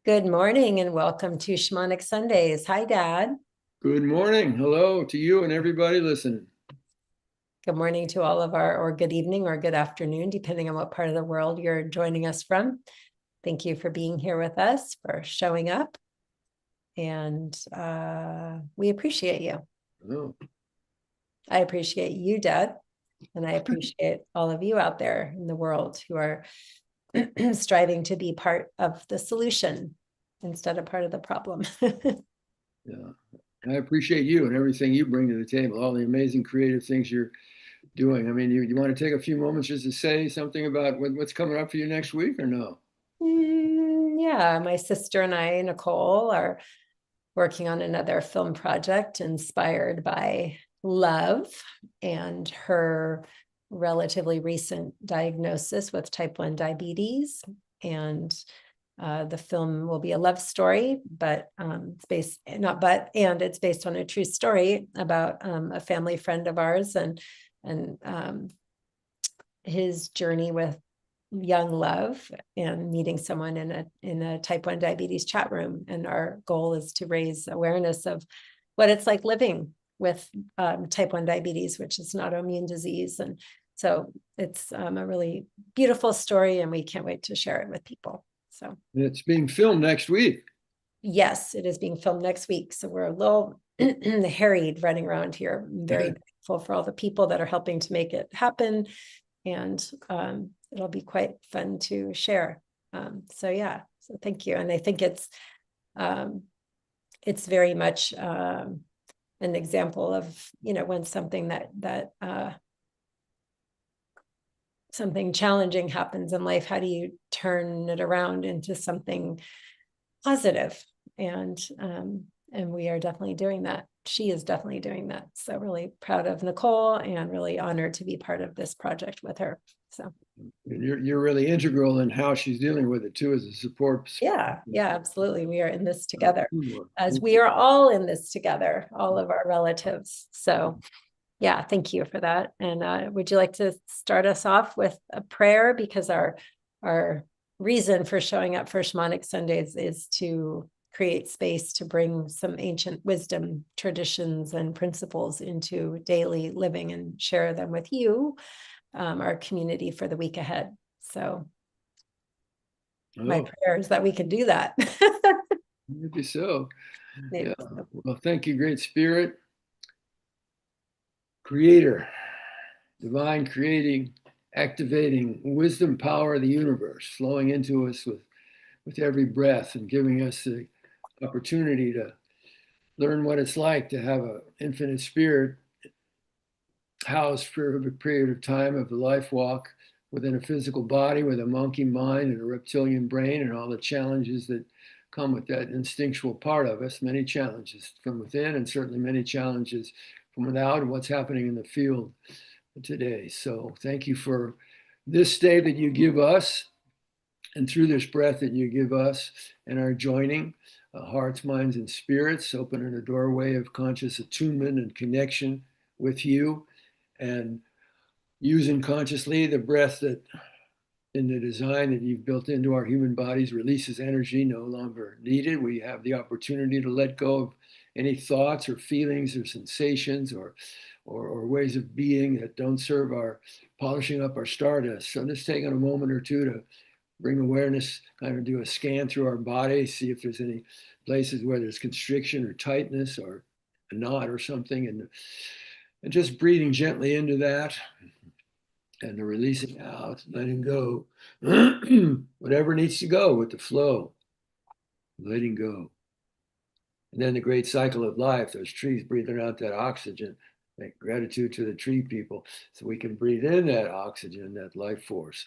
Good morning and welcome to Shamanic Sundays. Hi, Dad. Good morning. Hello to you and everybody listening. Good morning to all of or good evening or good afternoon, depending on what part of the world you're joining us from. Thank you for being here with us, for showing up. And we appreciate you. Hello. I appreciate you, Dad. And I appreciate all of you out there in the world who are striving to be part of the solution instead of part of the problem. Yeah. I appreciate you and everything you bring to the table, all the amazing creative things you're doing. I mean, you want to take a few moments just to say something about what's coming up for you next week or no? Yeah, my sister and I, Nicole, are working on another film project inspired by love and her relatively recent diagnosis with type 1 diabetes. And the film will be a love story, but it's based and it's based on a true story about a family friend of ours and his journey with young love and meeting someone in a type 1 diabetes chat room. And our goal is to raise awareness of what it's like living with type 1 diabetes, which is an autoimmune disease. And so it's a really beautiful story, and we can't wait to share it with people. So It's being filmed next week. yes, it is being filmed next week. So we're a little harried running around here. I'm very grateful for all the people that are helping to make it happen. And it'll be quite fun to share. So yeah, so thank you. And I think it's very much an example of, when something challenging happens in life, how do you turn it around into something positive? And we are definitely doing that. She is definitely doing that. So really proud of Nicole and really honored to be part of this project with her. So And you're really integral in how she's dealing with it too, as a support. yeah, absolutely. We are in this together, Teamwork. as we are all in this together, all of our relatives. So yeah, thank you for that. And would you like to start us off with a prayer? Because our reason for showing up for Shamanic Sundays is to create space to bring some ancient wisdom, traditions, and principles into daily living and share them with you, our community, for the week ahead. So my prayer is that we can do that. Maybe so. Maybe Yeah. so. Well, thank you, Great Spirit, Creator, divine creating, activating wisdom power of the universe, flowing into us with every breath and giving us the opportunity to learn what it's like to have an infinite spirit housed for a period of time of the life walk within a physical body with a monkey mind and a reptilian brain and all the challenges that come with that instinctual part of us, many challenges from within and certainly many challenges from without, and what's happening in the field today. So thank you for this day that you give us, and through this breath that you give us and our joining hearts, minds, and spirits, opening a doorway of conscious attunement and connection with you, and using consciously the breath that in the design that you've built into our human bodies releases energy no longer needed. We have the opportunity to let go of any thoughts or feelings or sensations or ways of being that don't serve our polishing up our stardust. So just taking a moment or two to bring awareness, kind of do a scan through our body, see if there's any places where there's constriction or tightness or a knot or something, and just breathing gently into that and the releasing out, letting go whatever needs to go with the flow, letting go. And then the great cycle of life, those trees breathing out that oxygen. Make gratitude to the tree people so we can breathe in that oxygen, that life force,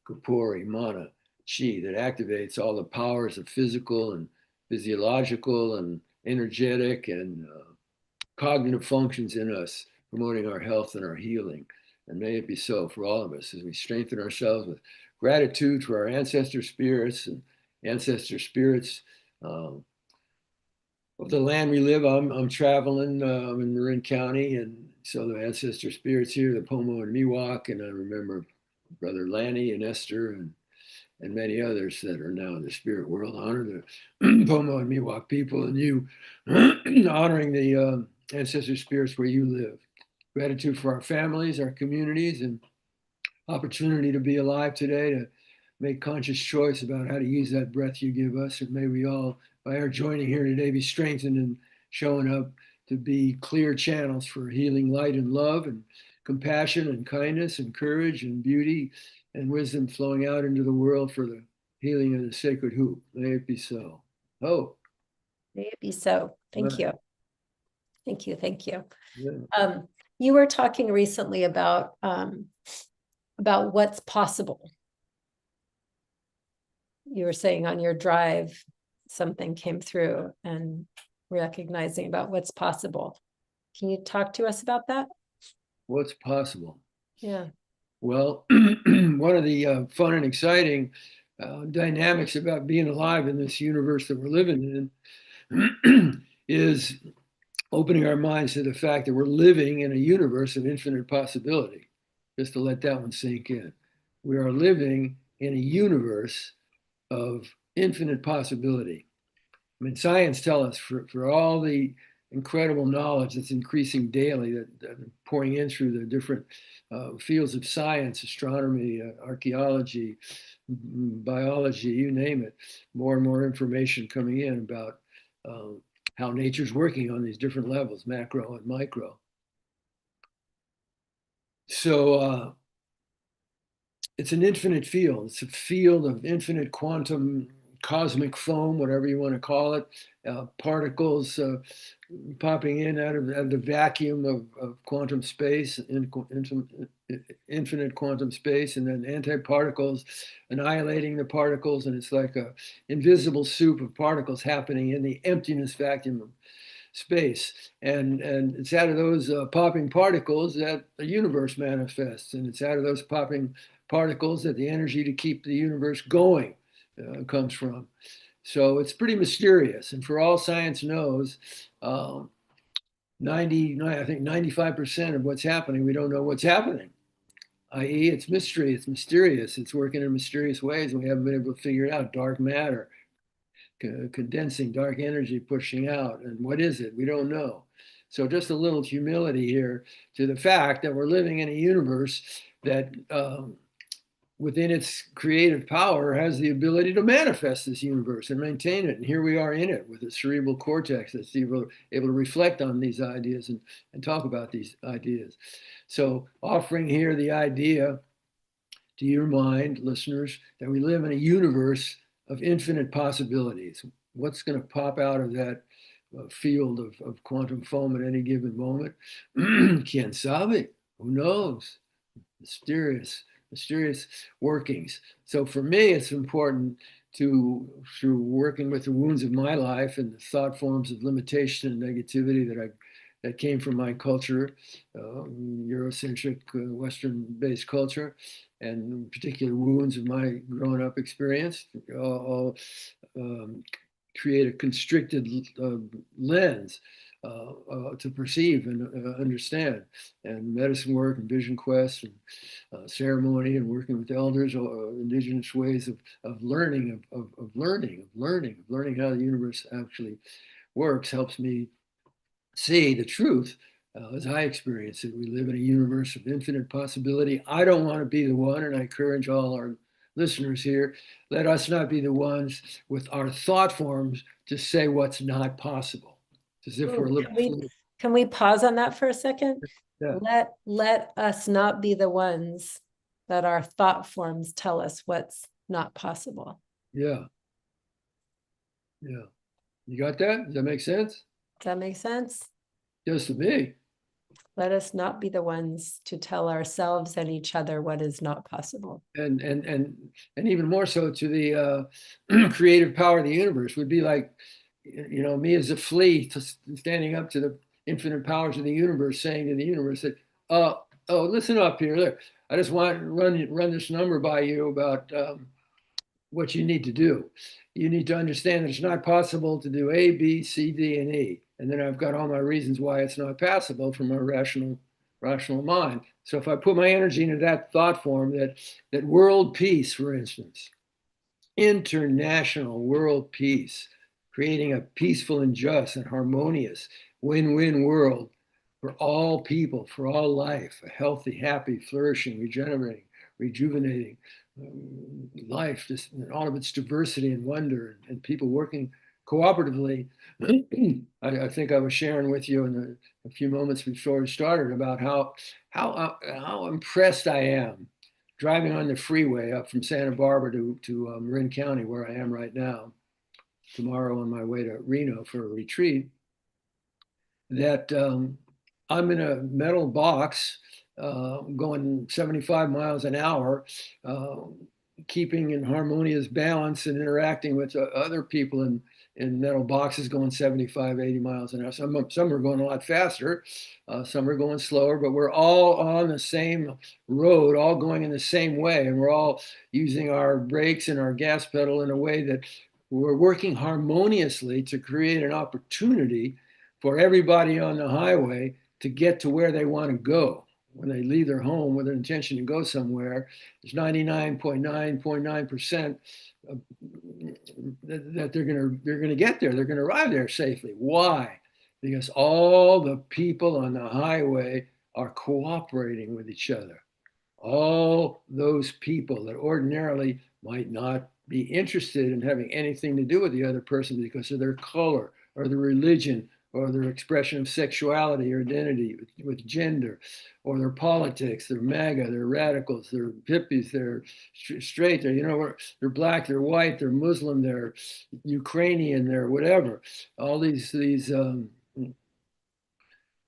Kupori, mana, chi, that activates all the powers of physical and physiological and energetic and cognitive functions in us, promoting our health and our healing. And may it be so for all of us as we strengthen ourselves with gratitude for our ancestor spirits and ancestor spirits of the land we live on. I'm traveling in Marin County, and so the ancestor spirits here, the Pomo and Miwok, and I remember Brother Lanny and Esther and and many others that are now in the spirit world. Honor the Pomo and Miwok people, and you honoring the ancestor spirits where you live. Gratitude for our families, our communities, and opportunity to be alive today, to make conscious choice about how to use that breath you give us. And may we all, by our joining here today, be strengthened and showing up to be clear channels for healing light and love and compassion and kindness and courage and beauty and wisdom flowing out into the world for the healing of the sacred hoop. May it be so. Oh, May it be so. Thank right. you. Thank you. Thank you. Yeah. You were talking recently about what's possible. You were saying on your drive, something came through and recognizing about what's possible. Can you talk to us about that? What's possible? Yeah. Well, one of the fun and exciting dynamics about being alive in this universe that we're living in is opening our minds to the fact that we're living in a universe of infinite possibility. Just to let that one sink in. We are living in a universe of infinite possibility. I mean, science tells us for all the incredible knowledge that's increasing daily, that pouring in through the different fields of science, astronomy, archaeology, biology, you name it, more and more information coming in about how nature's working on these different levels, macro and micro. So it's an infinite field. It's a field of infinite quantum cosmic foam, whatever you want to call it, particles popping in out of the vacuum of quantum space, infinite quantum space, and then antiparticles annihilating the particles. And it's like a invisible soup of particles happening in the emptiness vacuum of space. And it's out of those popping particles that the universe manifests. And it's out of those popping particles that the energy to keep the universe going comes from. So it's pretty mysterious. And for all science knows, 95% of what's happening, we don't know what's happening, i.e. it's mystery, it's mysterious, it's working in mysterious ways, and we haven't been able to figure it out. Dark matter, condensing, dark energy pushing out. And what is it? We don't know. So just a little humility here to the fact that we're living in a universe that within its creative power has the ability to manifest this universe and maintain it. And here we are in it with a cerebral cortex that's able to reflect on these ideas and talk about these ideas. So offering here the idea to your mind, listeners, that we live in a universe of infinite possibilities. What's going to pop out of that field of quantum foam at any given moment? Quien sabe? Who knows? Mysterious workings. So for me, it's important to, through working with the wounds of my life and the thought forms of limitation and negativity that came from my culture, Eurocentric, Western-based culture, and particular wounds of my growing up experience, all create a constricted lens to perceive and understand. And medicine work and vision quests and ceremony and working with elders, indigenous ways of learning how the universe actually works helps me see the truth as I experience it. We live in a universe of infinite possibility. I don't want to be the one, and I encourage all our listeners here, let us not be the ones with our thought forms to say what's not possible. As if we're looking. Can we pause on that for a second? Yeah. Let us not be the ones that our thought forms tell us what's not possible. Yeah. Yeah. You got that? Does that make sense? Does that make sense? Yes, to me. Let us not be the ones to tell ourselves and each other what is not possible. And even more so to the creative power of the universe would be like, me as a flea standing up to the infinite powers of the universe, saying to the universe that, oh, listen up here. Look, I just want to run this number by you about what you need to do. You need to understand that it's not possible to do A, B, C, D, and E. And then I've got all my reasons why it's not possible from a rational mind. So if I put my energy into that thought form, that world peace, for instance, international world peace, creating a peaceful and just and harmonious win-win world for all people, for all life, a healthy, happy, flourishing, regenerating, rejuvenating life, just in all of its diversity and wonder, and people working cooperatively. I think I was sharing with you in a few moments before we started about how impressed I am driving on the freeway up from Santa Barbara to Marin County, where I am right now, tomorrow on my way to Reno for a retreat, that I'm in a metal box going 75 miles an hour, uh, keeping in harmonious balance and interacting with other people in metal boxes going 75, 80 miles an hour. Some are going a lot faster, some are going slower, but we're all on the same road, all going in the same way. And we're all using our brakes and our gas pedal in a way that we're working harmoniously to create an opportunity for everybody on the highway to get to where they want to go. When they leave their home with an intention to go somewhere, there's 99.9% that they're going to get there. They're going to arrive there safely. Why? Because all the people on the highway are cooperating with each other. All those people that ordinarily might not be interested in having anything to do with the other person because of their color or their religion or their expression of sexuality or identity with gender, or their politics, they're MAGA, they're radicals, they're hippies, they're straight, they're black, they're white, they're Muslim, they're Ukrainian, they're whatever. All these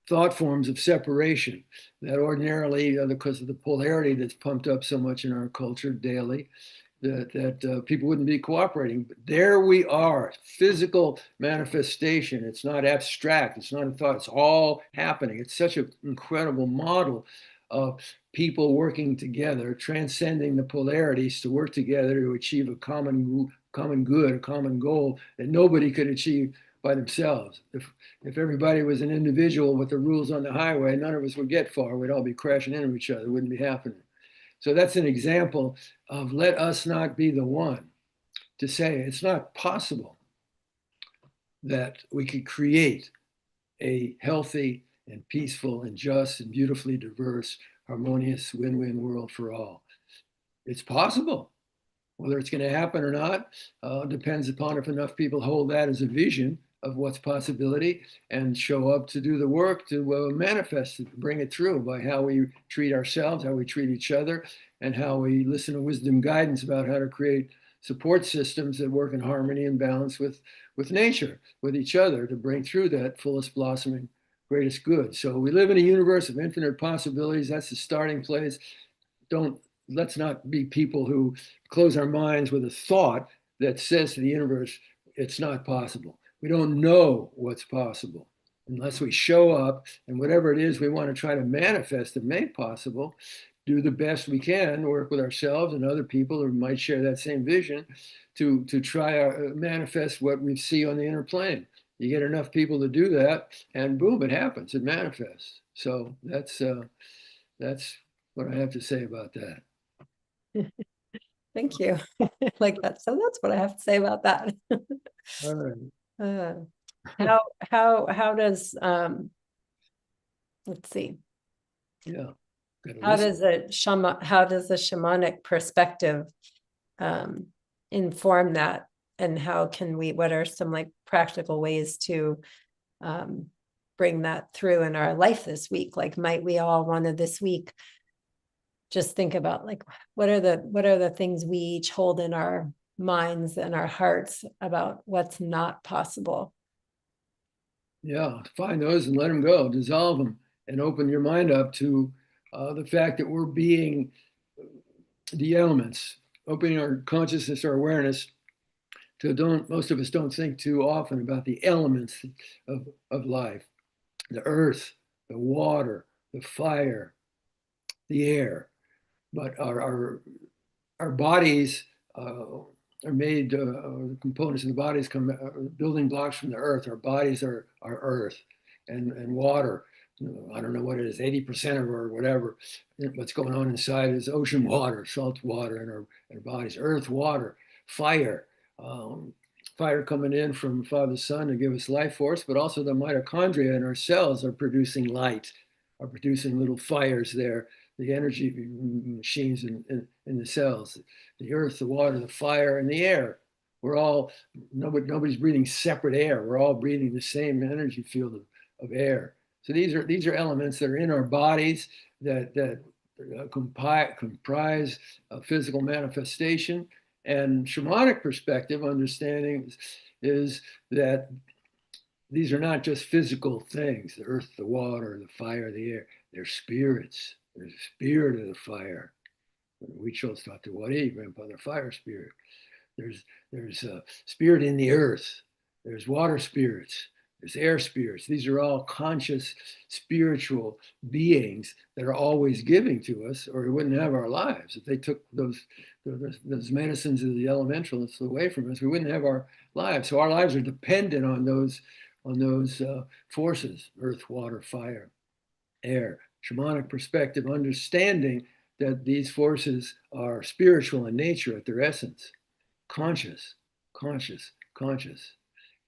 thought forms of separation that ordinarily, because of the polarity that's pumped up so much in our culture daily, that people wouldn't be cooperating. But there we are, physical manifestation. It's not abstract. It's not a thought. It's all happening. It's such an incredible model of people working together, transcending the polarities to work together to achieve a common good, a common goal that nobody could achieve by themselves. If everybody was an individual with the rules on the highway, none of us would get far. We'd all be crashing into each other. It wouldn't be happening. So that's an example of let us not be the one to say it's not possible that we could create a healthy and peaceful and just and beautifully diverse, harmonious win-win world for all. It's possible. Whether it's going to happen or not depends upon if enough people hold that as a vision of what's possibility and show up to do the work to manifest it, bring it through by how we treat ourselves, how we treat each other, and how we listen to wisdom guidance about how to create support systems that work in harmony and balance with nature, with each other, to bring through that fullest blossoming, greatest good. So we live in a universe of infinite possibilities. That's the starting place. Let's not be people who close our minds with a thought that says to the universe, it's not possible. We don't know what's possible unless we show up and whatever it is we want to try to manifest and make possible, do the best we can, work with ourselves and other people who might share that same vision to try to manifest what we see on the inner plane. You get enough people to do that, and boom, it happens. It manifests. So that's what I have to say about that. Thank you. Like that. So that's what I have to say about that. All right. Uh, how does let's see. Yeah. How does a shamanic perspective inform that? And how can what are some like practical ways to bring that through in our life this week? Like, might we all want to this week just think about like what are the things we each hold in our minds and our hearts about what's not possible? Yeah, find those and let them go, dissolve them, and open your mind up to the fact that we're being the elements, opening our consciousness, our awareness to most of us don't think too often about the elements of life, the earth, the water, the fire, the air. But our bodies are made, components of the bodies come, building blocks from the earth. Our bodies are earth and water. I don't know what it is, 80% of or whatever, what's going on inside is ocean water, salt water in our bodies, earth water, fire. Fire coming in from Father Sun to give us life force, but also the mitochondria in our cells are producing light, are producing little fires there, the energy machines in the cells, the earth, the water, the fire, and the air. We're all, nobody's breathing separate air. We're all breathing the same energy field of air. So these are elements that are in our bodies that comprise a physical manifestation. And shamanic perspective, understanding is that these are not just physical things, the earth, the water, the fire, the air. They're spirits. There's a spirit of the fire. We chose thought to what Grandpa, the fire spirit. There's a spirit in the earth. There's water spirits. There's air spirits. These are all conscious spiritual beings that are always giving to us, or we wouldn't have our lives. If they took those medicines of the elementalists away from us, we wouldn't have our lives. So our lives are dependent on those forces: earth, water, fire, air. Shamanic perspective, understanding that these forces are spiritual in nature at their essence, conscious,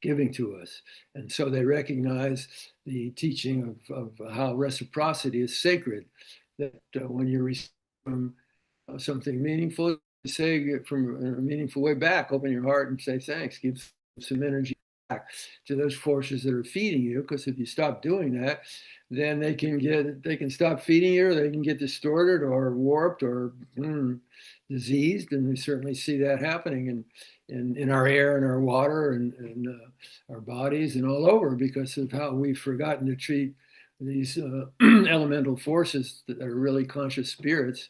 giving to us. And so they recognize the teaching of how reciprocity is sacred, that when you receive from something meaningful, you say from a meaningful way back, open your heart and say thanks, give some energy back to those forces that are feeding you, because if you stop doing that, then they can stop feeding you, or they can get distorted or warped or diseased. And we certainly see that happening in our air and our water and our bodies and all over, because of how we've forgotten to treat these elemental forces that are really conscious spirits,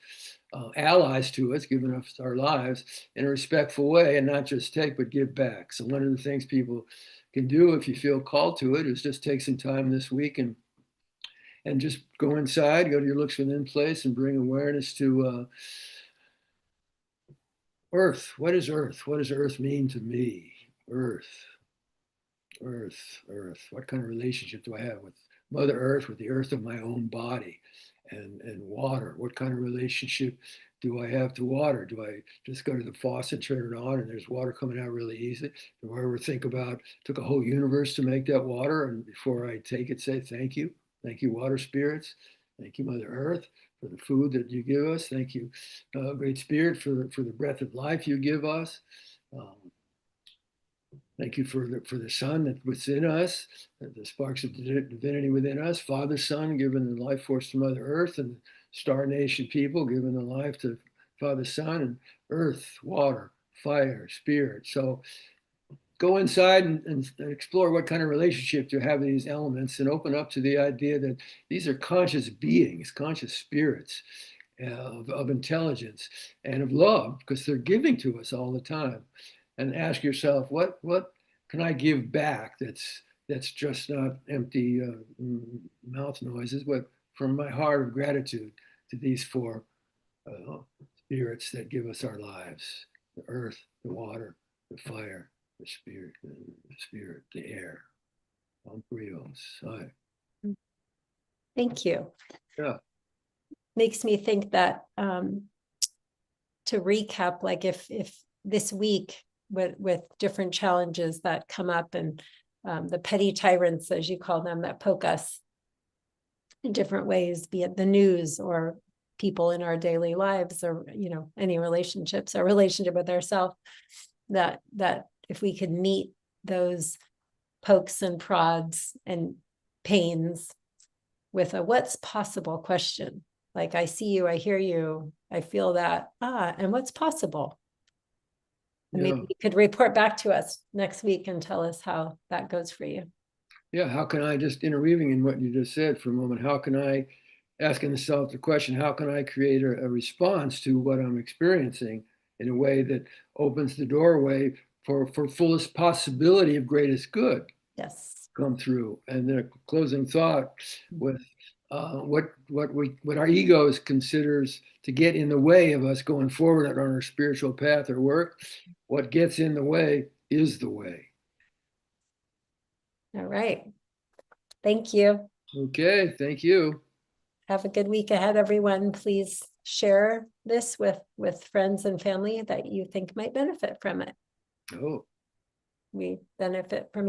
allies to us, giving us our lives in a respectful way, and not just take but give back. So one of the things people can do, if you feel called to it, is just take some time this week and just go inside, go to your looks within place, and bring awareness to earth. What is earth? What does earth mean to me? Earth. What kind of relationship do I have with Mother Earth, with the earth of my own body? And water. What kind of relationship do I have to water? Do I just go to the faucet, turn it on, and there's water coming out really easy? Do I ever think about, took a whole universe to make that water, and before I take it, say thank you? Thank you, water spirits. Thank you, Mother Earth, for the food that you give us. Thank you, Great Spirit, for the breath of life you give us. Thank you for the sun that's within us, the sparks of divinity within us. Father, Son, giving the life force to Mother Earth, and Star Nation people, giving the life to Father, Son, and earth, water, fire, spirit. So go inside and explore what kind of relationship you have with these elements, and open up to the idea that these are conscious beings, conscious spirits of intelligence and of love, because they're giving to us all the time. And ask yourself, what can I give back that's just not empty mouth noises, but from my heart of gratitude to these four spirits that give us our lives: the earth, the water, the fire, the spirit, the air. Thank you. Yeah. Makes me think that to recap, like if this week with different challenges that come up, and the petty tyrants, as you call them, that poke us in different ways, be it the news or people in our daily lives, or any relationships, our relationship with ourselves, that if we could meet those pokes and prods and pains with a what's possible question, like I see you, I hear you, I feel that, and what's possible? And maybe you could report back to us next week and tell us how that goes for you. Yeah, how can I, just interweaving in what you just said for a moment, how can I, asking myself the question, how can I create a response to what I'm experiencing in a way that opens the doorway for fullest possibility of greatest good? Yes. Come through. And then a closing thought with what our egos considers to get in the way of us going forward on our spiritual path or work. What gets in the way is the way. All right. Thank you. Okay, thank you. Have a good week ahead, everyone. Please share this with friends and family that you think might benefit from it. Oh. We benefit from each